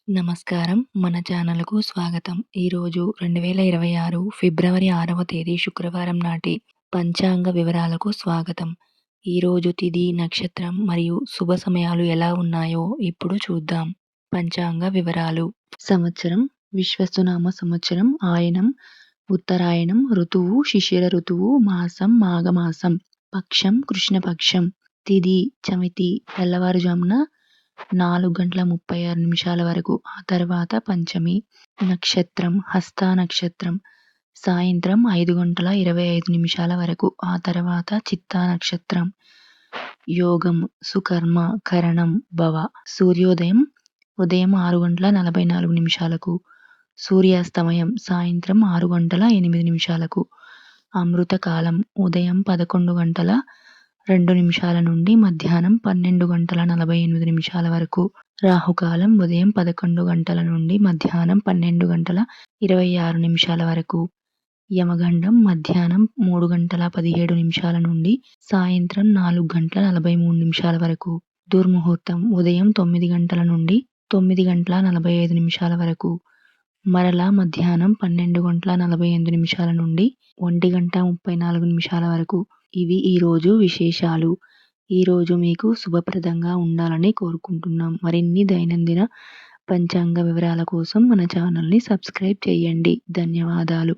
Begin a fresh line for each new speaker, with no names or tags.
నమస్కారం. మన ఛానల్‌కు స్వాగతం. ఈరోజు 2026 ఫిబ్రవరి 6వ తేదీ శుక్రవారం నాటి పంచాంగ వివరాలకు స్వాగతం. ఈరోజు తిథి, నక్షత్రం మరియు శుభ సమయాలు ఎలా ఉన్నాయో ఇప్పుడు చూద్దాం. పంచాంగ వివరాలు. సంవత్సరం విశ్వస్తునామ సంవత్సరం, ఆయనం ఉత్తరాయణం, ఋతువు శిశిర ఋతువు, మాసం మాఘమాసం, పక్షం కృష్ణపక్షం, తిథి చవితి తెల్లవారుజామున 4:36 వరకు, ఆ తర్వాత పంచమి. నక్షత్రం హస్త నక్షత్రం సాయంత్రం 5:25 వరకు, ఆ తర్వాత చిత్తా నక్షత్రం. యోగం సుకర్మ కరణం భవ. సూర్యోదయం ఉదయం 6:44, సూర్యాస్తమయం సాయంత్రం 6:08. అమృతకాలం ఉదయం 11:02 నుండి మధ్యాహ్నం 12:48 వరకు. రాహుకాలం ఉదయం 11 నుండి మధ్యాహ్నం 12:26 వరకు. యమగండం మధ్యాహ్నం 3:17 నుండి సాయంత్రం 4:43 వరకు. దుర్ముహూర్తం ఉదయం 9 నుండి 9:45 వరకు. మరలా మధ్యాహ్నం 12:48 నుండి 1:34 వరకు. ఇవి ఈరోజు విశేషాలు. ఈరోజు మీకు శుభప్రదంగా ఉండాలని కోరుకుంటున్నాం. మరిన్ని దైనందిన పంచాంగ వివరాల కోసం మన ఛానల్ని సబ్స్క్రైబ్ చేయండి. ధన్యవాదాలు.